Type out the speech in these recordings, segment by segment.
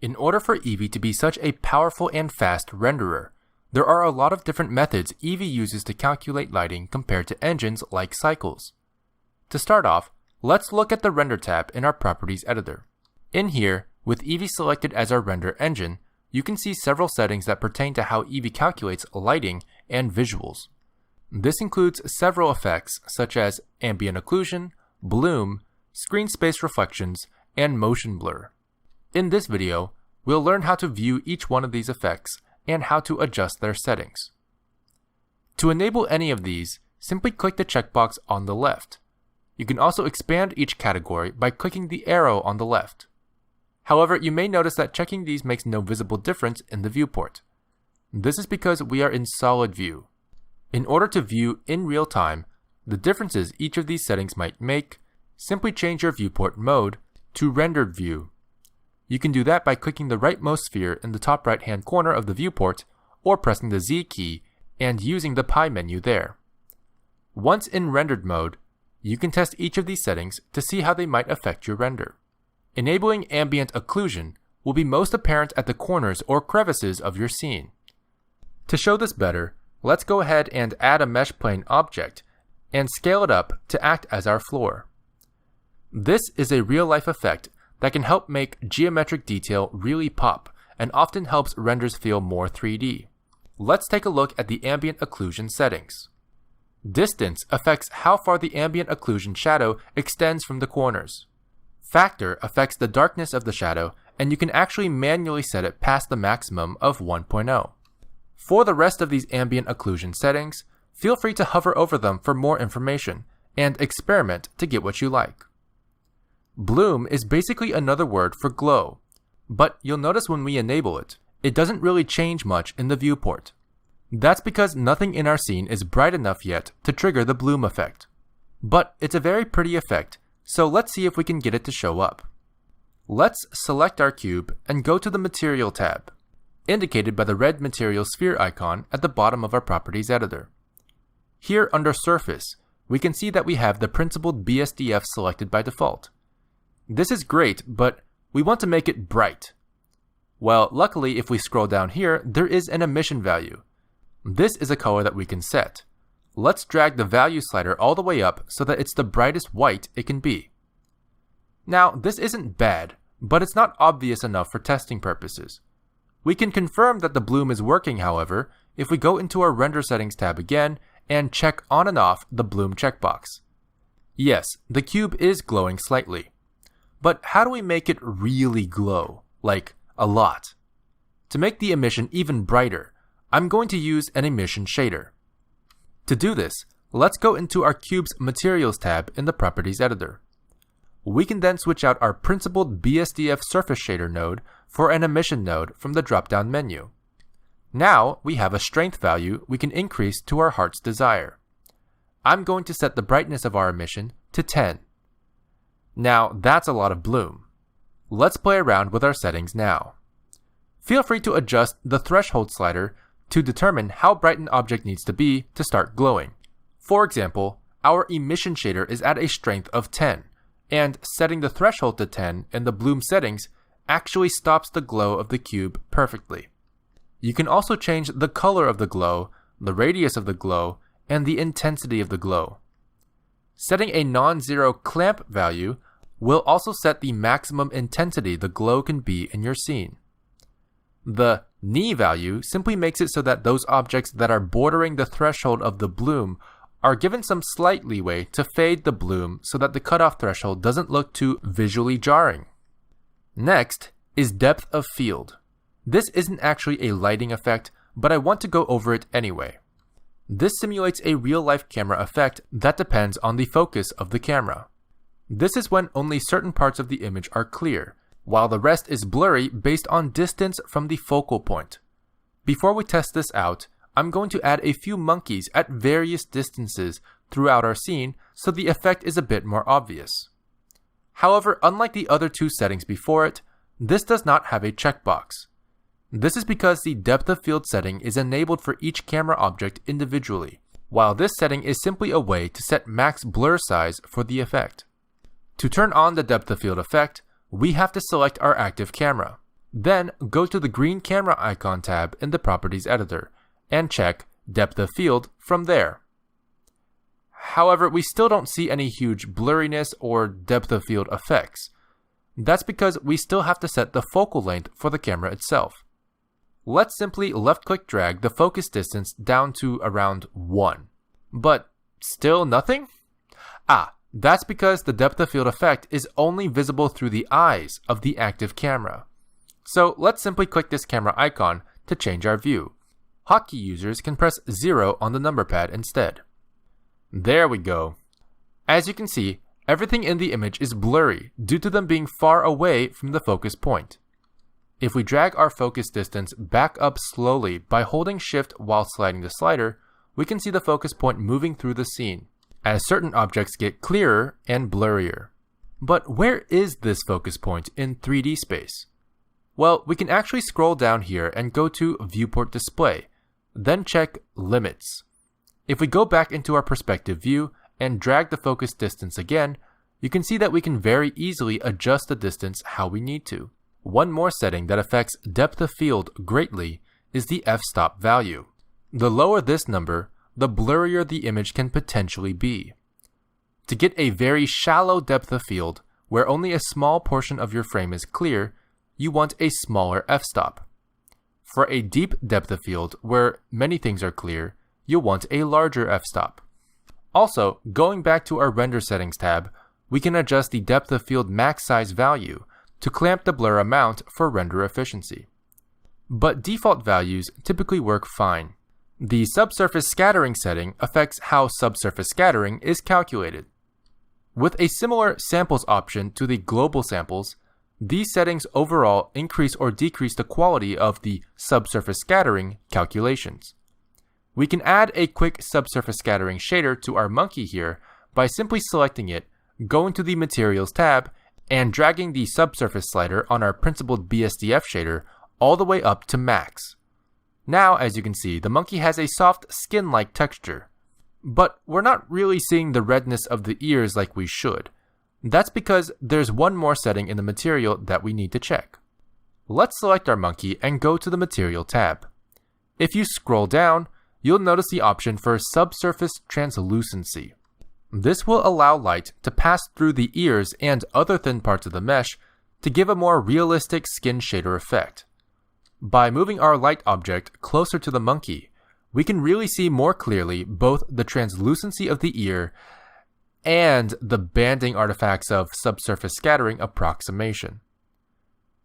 In order for Eevee to be such a powerful and fast renderer, there are a lot of different methods Eevee uses to calculate lighting compared to engines like Cycles. To start off, let's look at the Render tab in our Properties editor. In here, with Eevee selected as our render engine, you can see several settings that pertain to how Eevee calculates lighting and visuals. This includes several effects such as ambient occlusion, bloom, screen space reflections, and motion blur. In this video, we'll learn how to view each one of these effects and how to adjust their settings. To enable any of these, simply click the checkbox on the left. You can also expand each category by clicking the arrow on the left. However, you may notice that checking these makes no visible difference in the viewport. This is because we are in solid view. In order to view in real time the differences each of these settings might make, simply change your viewport mode to rendered view. You can do that by clicking the rightmost sphere in the top right hand corner of the viewport or pressing the Z key and using the pie menu there. Once in rendered mode, you can test each of these settings to see how they might affect your render. Enabling ambient occlusion will be most apparent at the corners or crevices of your scene. To show this better, let's go ahead and add a mesh plane object and scale it up to act as our floor. This is a real-life effect that can help make geometric detail really pop and often helps renders feel more 3D. Let's take a look at the ambient occlusion settings. Distance affects how far the ambient occlusion shadow extends from the corners. Factor affects the darkness of the shadow, and you can actually manually set it past the maximum of 1.0. For the rest of these ambient occlusion settings, feel free to hover over them for more information and experiment to get what you like. Bloom is basically another word for glow, but you'll notice when we enable it, it doesn't really change much in the viewport. That's because nothing in our scene is bright enough yet to trigger the bloom effect. But it's a very pretty effect, so let's see if we can get it to show up. Let's select our cube and go to the Material tab, indicated by the red material sphere icon at the bottom of our Properties editor. Here under Surface, we can see that we have the principled BSDF selected by default. This is great, but we want to make it bright. Well, luckily if we scroll down here, there is an emission value. This is a color that we can set. Let's drag the value slider all the way up so that it's the brightest white it can be. Now, this isn't bad, but it's not obvious enough for testing purposes. We can confirm that the bloom is working, however, if we go into our Render Settings tab again and check on and off the bloom checkbox. Yes, the cube is glowing slightly. But how do we make it really glow? Like, a lot. To make the emission even brighter, I'm going to use an emission shader. To do this, let's go into our cube's Materials tab in the Properties editor. We can then switch out our principled BSDF surface shader node for an emission node from the drop-down menu. Now we have a strength value we can increase to our heart's desire. I'm going to set the brightness of our emission to 10. Now that's a lot of bloom. Let's play around with our settings now. Feel free to adjust the threshold slider to determine how bright an object needs to be to start glowing. For example, our emission shader is at a strength of 10, and setting the threshold to 10 in the bloom settings actually stops the glow of the cube perfectly. You can also change the color of the glow, the radius of the glow, and the intensity of the glow. Setting a non-zero clamp value will also set the maximum intensity the glow can be in your scene. The knee value simply makes it so that those objects that are bordering the threshold of the bloom are given some slight leeway to fade the bloom so that the cutoff threshold doesn't look too visually jarring. Next is depth of field. This isn't actually a lighting effect, but I want to go over it anyway. This simulates a real-life camera effect that depends on the focus of the camera. This is when only certain parts of the image are clear, while the rest is blurry based on distance from the focal point. Before we test this out, I'm going to add a few monkeys at various distances throughout our scene so the effect is a bit more obvious. However, unlike the other two settings before it, this does not have a checkbox. This is because the depth of field setting is enabled for each camera object individually, while this setting is simply a way to set max blur size for the effect. To turn on the depth of field effect, we have to select our active camera. Then go to the green camera icon tab in the Properties editor and check Depth of Field from there. However, we still don't see any huge blurriness or depth of field effects. That's because we still have to set the focal length for the camera itself. Let's simply left-click drag the focus distance down to around 1. But still nothing? That's because the depth of field effect is only visible through the eyes of the active camera. So let's simply click this camera icon to change our view. Hotkey users can press 0 on the number pad instead. There we go. As you can see, everything in the image is blurry due to them being far away from the focus point. If we drag our focus distance back up slowly by holding Shift while sliding the slider, we can see the focus point moving through the scene, as certain objects get clearer and blurrier. But where is this focus point in 3D space? Well, we can actually scroll down here and go to Viewport Display, then check Limits. If we go back into our perspective view and drag the focus distance again, you can see that we can very easily adjust the distance how we need to. One more setting that affects depth of field greatly is the f-stop value. The lower this number, the blurrier the image can potentially be. To get a very shallow depth of field, where only a small portion of your frame is clear, you want a smaller f-stop. For a deep depth of field, where many things are clear, you'll want a larger f-stop. Also, going back to our Render Settings tab, we can adjust the depth of field max size value to clamp the blur amount for render efficiency. But default values typically work fine. The subsurface scattering setting affects how subsurface scattering is calculated. With a similar samples option to the global samples, these settings overall increase or decrease the quality of the subsurface scattering calculations. We can add a quick subsurface scattering shader to our monkey here by simply selecting it, going to the Materials tab, and dragging the subsurface slider on our principled BSDF shader all the way up to max. Now, as you can see, the monkey has a soft skin-like texture. But we're not really seeing the redness of the ears like we should. That's because there's one more setting in the material that we need to check. Let's select our monkey and go to the Material tab. If you scroll down, you'll notice the option for Subsurface Translucency. This will allow light to pass through the ears and other thin parts of the mesh to give a more realistic skin shader effect. By moving our light object closer to the monkey, we can really see more clearly both the translucency of the ear and the banding artifacts of subsurface scattering approximation.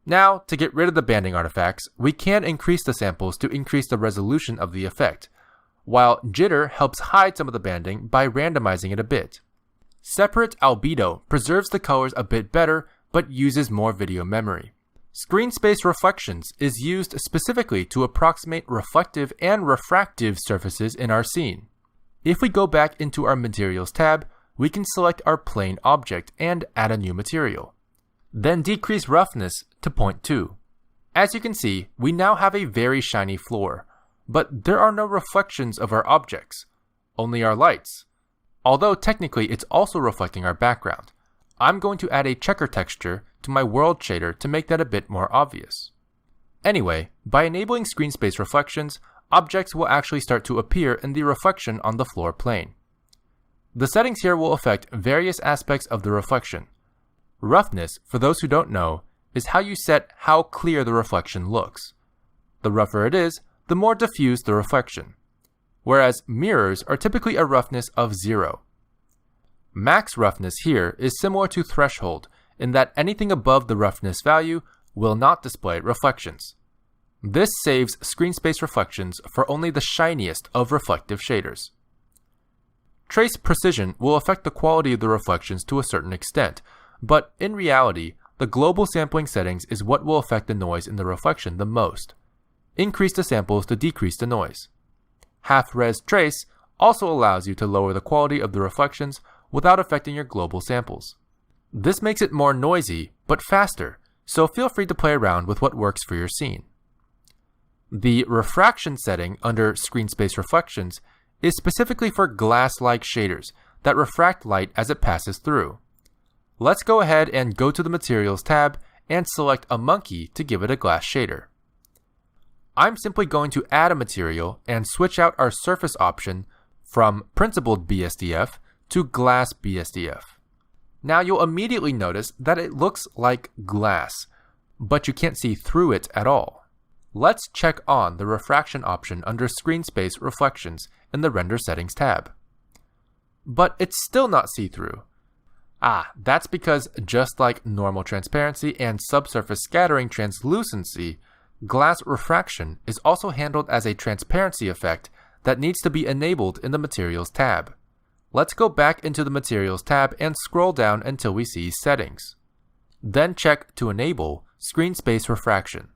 Now, to get rid of the banding artifacts, we can increase the samples to increase the resolution of the effect, while jitter helps hide some of the banding by randomizing it a bit. Separate albedo preserves the colors a bit better but uses more video memory. Screen space reflections is used specifically to approximate reflective and refractive surfaces in our scene. If we go back into our Materials tab, we can select our plane object and add a new material. Then decrease roughness to 0.2. As you can see, we now have a very shiny floor, but there are no reflections of our objects, only our lights. Although technically it's also reflecting our background. I'm going to add a checker texture to my world shader to make that a bit more obvious. Anyway, by enabling screen space reflections, objects will actually start to appear in the reflection on the floor plane. The settings here will affect various aspects of the reflection. Roughness, for those who don't know, is how you set how clear the reflection looks. The rougher it is, the more diffuse the reflection, whereas mirrors are typically a roughness of 0. Max roughness here is similar to threshold in that anything above the roughness value will not display reflections. This saves screen space reflections for only the shiniest of reflective shaders. Trace precision will affect the quality of the reflections to a certain extent, but in reality, the global sampling settings is what will affect the noise in the reflection the most. Increase the samples to decrease the noise. Half-res trace also allows you to lower the quality of the reflections without affecting your global samples. This makes it more noisy, but faster, so feel free to play around with what works for your scene. The refraction setting under screen space reflections is specifically for glass-like shaders that refract light as it passes through. Let's go ahead and go to the Materials tab and select a monkey to give it a glass shader. I'm simply going to add a material and switch out our surface option from principled BSDF to glass BSDF. Now you'll immediately notice that it looks like glass, but you can't see through it at all. Let's check on the refraction option under Screen Space Reflections in the Render Settings tab. But it's still not see-through. That's because just like normal transparency and subsurface scattering translucency, glass refraction is also handled as a transparency effect that needs to be enabled in the Materials tab. Let's go back into the Materials tab and scroll down until we see Settings. Then check to enable Screen Space Refraction.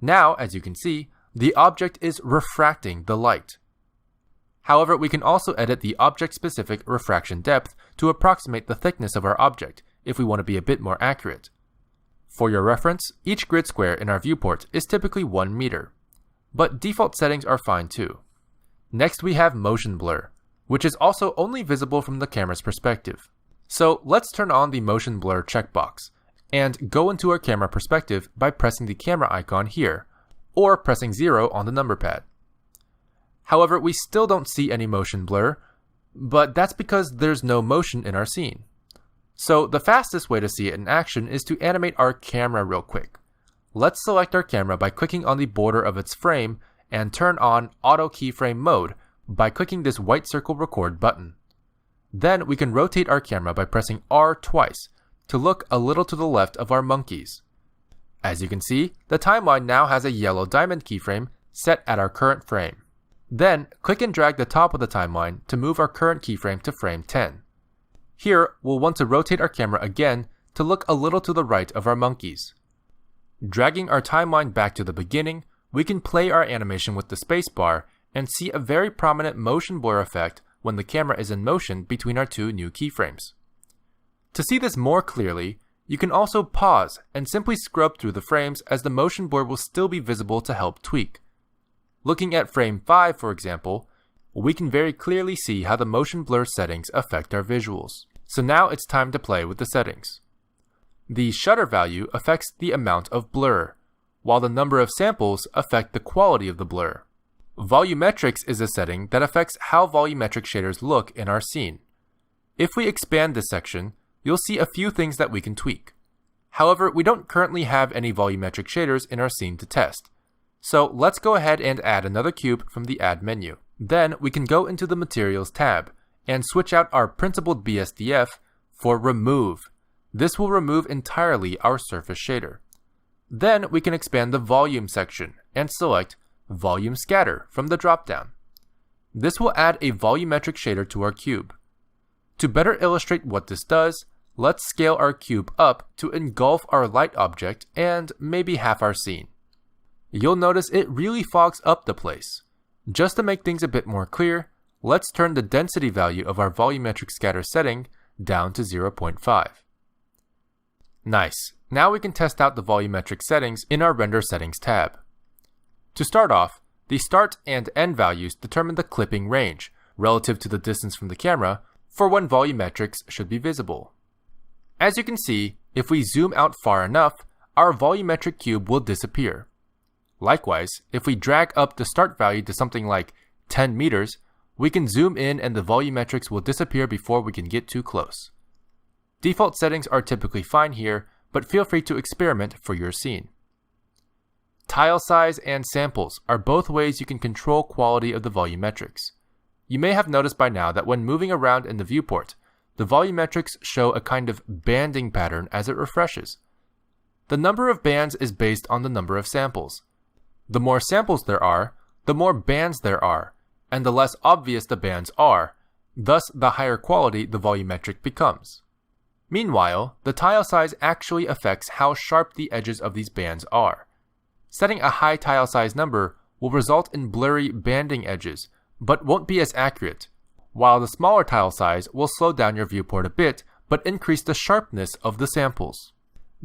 Now, as you can see, the object is refracting the light. However, we can also edit the object-specific refraction depth to approximate the thickness of our object if we want to be a bit more accurate. For your reference, each grid square in our viewport is typically 1 meter, but default settings are fine too. Next we have motion blur, which is also only visible from the camera's perspective. So let's turn on the motion blur checkbox and go into our camera perspective by pressing the camera icon here, or pressing 0 on the number pad. However, we still don't see any motion blur, but that's because there's no motion in our scene. So the fastest way to see it in action is to animate our camera real quick. Let's select our camera by clicking on the border of its frame and turn on Auto Keyframe Mode by clicking this white circle record button. Then we can rotate our camera by pressing R twice to look a little to the left of our monkeys. As you can see, the timeline now has a yellow diamond keyframe set at our current frame. Then, click and drag the top of the timeline to move our current keyframe to frame 10. Here, we'll want to rotate our camera again to look a little to the right of our monkeys. Dragging our timeline back to the beginning, we can play our animation with the spacebar and see a very prominent motion blur effect when the camera is in motion between our two new keyframes. To see this more clearly, you can also pause and simply scrub through the frames as the motion blur will still be visible to help tweak. Looking at frame 5, for example, we can very clearly see how the motion blur settings affect our visuals. So now it's time to play with the settings. The shutter value affects the amount of blur, while the number of samples affect the quality of the blur. Volumetrics is a setting that affects how volumetric shaders look in our scene. If we expand this section, you'll see a few things that we can tweak. However, we don't currently have any volumetric shaders in our scene to test. So let's go ahead and add another cube from the Add menu. Then we can go into the Materials tab and switch out our principled BSDF for Remove. This will remove entirely our surface shader. Then we can expand the Volume section and select Volume Scatter from the dropdown. This will add a volumetric shader to our cube. To better illustrate what this does, let's scale our cube up to engulf our light object and maybe half our scene. You'll notice it really fogs up the place. Just to make things a bit more clear, let's turn the density value of our volumetric scatter setting down to 0.5. Nice. Now we can test out the volumetric settings in our Render Settings tab. To start off, the start and end values determine the clipping range, relative to the distance from the camera, for when volumetrics should be visible. As you can see, if we zoom out far enough, our volumetric cube will disappear. Likewise, if we drag up the start value to something like 10 meters, we can zoom in and the volumetrics will disappear before we can get too close. Default settings are typically fine here, but feel free to experiment for your scene. Tile size and samples are both ways you can control quality of the volumetrics. You may have noticed by now that when moving around in the viewport, the volumetrics show a kind of banding pattern as it refreshes. The number of bands is based on the number of samples. The more samples there are, the more bands there are, and the less obvious the bands are, thus the higher quality the volumetric becomes. Meanwhile, the tile size actually affects how sharp the edges of these bands are. Setting a high tile size number will result in blurry banding edges, but won't be as accurate, while the smaller tile size will slow down your viewport a bit, but increase the sharpness of the samples.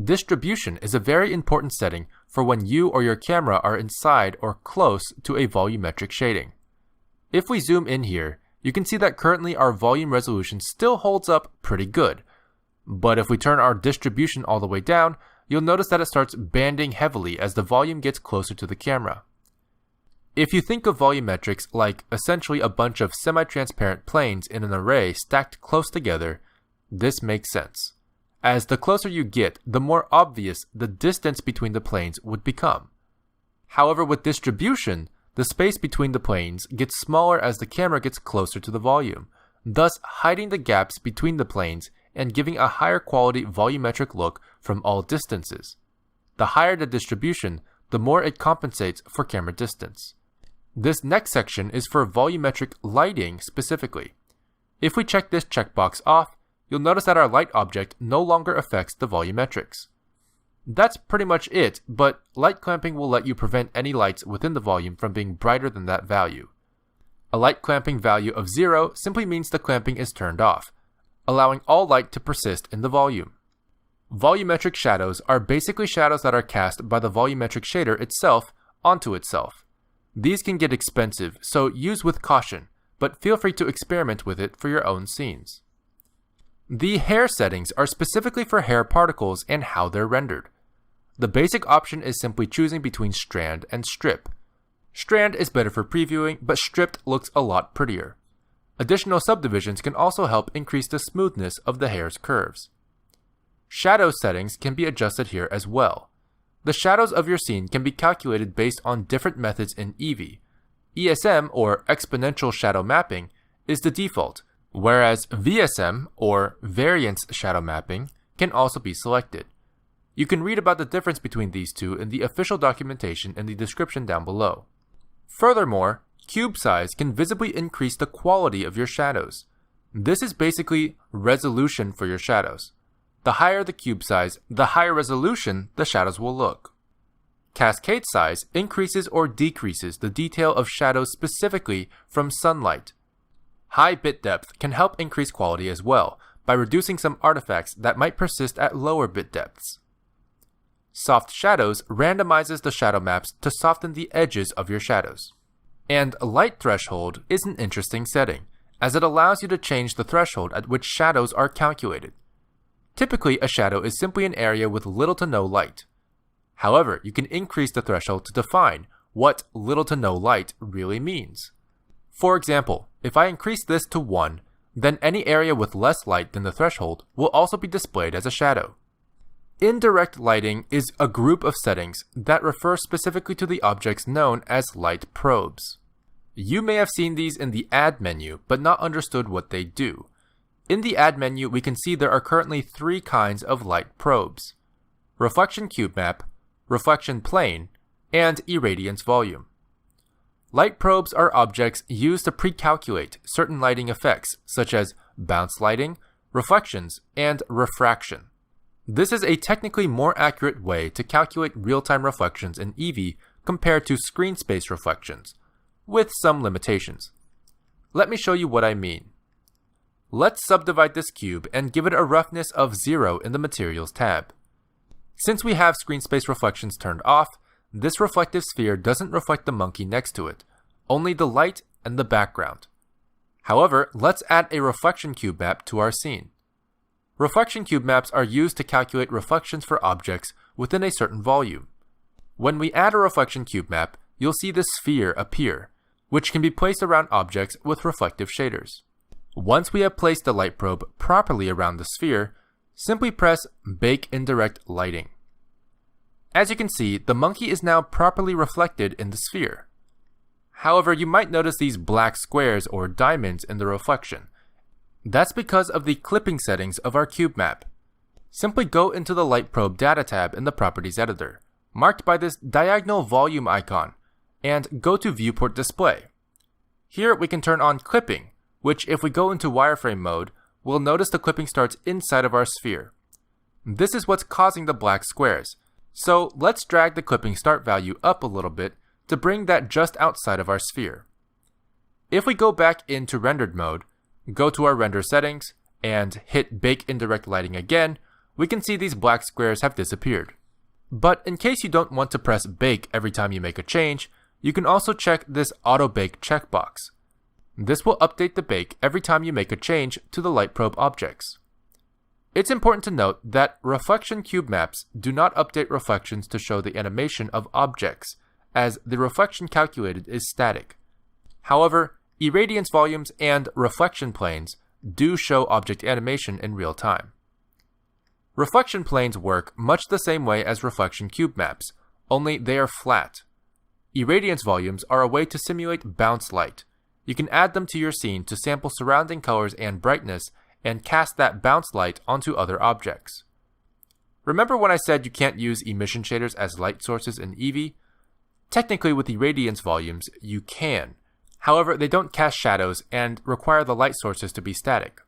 Distribution is a very important setting for when you or your camera are inside or close to a volumetric shading. If we zoom in here, you can see that currently our volume resolution still holds up pretty good. But if we turn our distribution all the way down, you'll notice that it starts banding heavily as the volume gets closer to the camera. If you think of volumetrics like essentially a bunch of semi-transparent planes in an array stacked close together, this makes sense. As the closer you get, the more obvious the distance between the planes would become. However, with distribution, the space between the planes gets smaller as the camera gets closer to the volume, thus hiding the gaps between the planes and giving a higher quality volumetric look from all distances. The higher the distribution, the more it compensates for camera distance. This next section is for volumetric lighting specifically. If we check this checkbox off, you'll notice that our light object no longer affects the volumetrics. That's pretty much it, but light clamping will let you prevent any lights within the volume from being brighter than that value. A light clamping value of 0 simply means the clamping is turned off, allowing all light to persist in the volume. Volumetric shadows are basically shadows that are cast by the volumetric shader itself onto itself. These can get expensive, so use with caution, but feel free to experiment with it for your own scenes. The hair settings are specifically for hair particles and how they're rendered. The basic option is simply choosing between strand and strip. Strand is better for previewing, but stripped looks a lot prettier. Additional subdivisions can also help increase the smoothness of the hair's curves. Shadow settings can be adjusted here as well. The shadows of your scene can be calculated based on different methods in Eevee. ESM, or exponential shadow mapping, is the default, whereas VSM, or variance shadow mapping, can also be selected. You can read about the difference between these two in the official documentation in the description down below. Furthermore, cube size can visibly increase the quality of your shadows. This is basically resolution for your shadows. The higher the cube size, the higher resolution the shadows will look. Cascade size increases or decreases the detail of shadows specifically from sunlight. High bit depth can help increase quality as well, by reducing some artifacts that might persist at lower bit depths. Soft shadows randomizes the shadow maps to soften the edges of your shadows. And light threshold is an interesting setting, as it allows you to change the threshold at which shadows are calculated. Typically, a shadow is simply an area with little to no light. However, you can increase the threshold to define what little to no light really means. For example, if I increase this to 1, then any area with less light than the threshold will also be displayed as a shadow. Indirect lighting is a group of settings that refer specifically to the objects known as light probes. You may have seen these in the Add menu, but not understood what they do. In the Add menu, we can see there are currently 3 kinds of light probes: reflection cube map, reflection plane, and irradiance volume. Light probes are objects used to pre-calculate certain lighting effects, such as bounce lighting, reflections, and refraction. This is a technically more accurate way to calculate real-time reflections in Eevee compared to screen space reflections, with some limitations. Let me show you what I mean. Let's subdivide this cube and give it a roughness of 0 in the Materials tab. Since we have screen space reflections turned off, this reflective sphere doesn't reflect the monkey next to it, only the light and the background. However, let's add a reflection cube map to our scene. Reflection cube maps are used to calculate reflections for objects within a certain volume. When we add a reflection cube map, you'll see the sphere appear, which can be placed around objects with reflective shaders. Once we have placed the light probe properly around the sphere, simply press Bake Indirect Lighting. As you can see, the monkey is now properly reflected in the sphere. However, you might notice these black squares or diamonds in the reflection. That's because of the clipping settings of our cube map. Simply go into the light probe data tab in the Properties editor, marked by this diagonal volume icon, and go to Viewport Display. Here we can turn on clipping, which if we go into wireframe mode, we'll notice the clipping starts inside of our sphere. This is what's causing the black squares, so let's drag the clipping start value up a little bit to bring that just outside of our sphere. If we go back into rendered mode, go to our render settings, and hit Bake Indirect Lighting again, we can see these black squares have disappeared. But in case you don't want to press Bake every time you make a change, you can also check this Auto Bake checkbox. This will update the bake every time you make a change to the light probe objects. It's important to note that reflection cube maps do not update reflections to show the animation of objects, as the reflection calculated is static. However, irradiance volumes and reflection planes do show object animation in real time. Reflection planes work much the same way as reflection cube maps, only they are flat. Irradiance volumes are a way to simulate bounce light. You can add them to your scene to sample surrounding colors and brightness and cast that bounce light onto other objects. Remember when I said you can't use emission shaders as light sources in Eevee? Technically, with irradiance volumes, you can. However, they don't cast shadows and require the light sources to be static.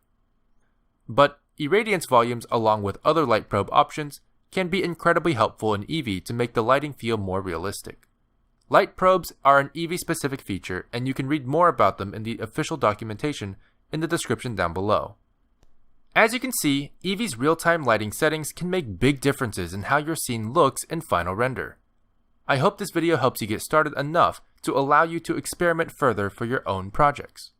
But irradiance volumes, along with other light probe options, can be incredibly helpful in Eevee to make the lighting feel more realistic. Light probes are an Eevee-specific feature, and you can read more about them in the official documentation in the description down below. As you can see, Eevee's real-time lighting settings can make big differences in how your scene looks in final render. I hope this video helps you get started enough to allow you to experiment further for your own projects.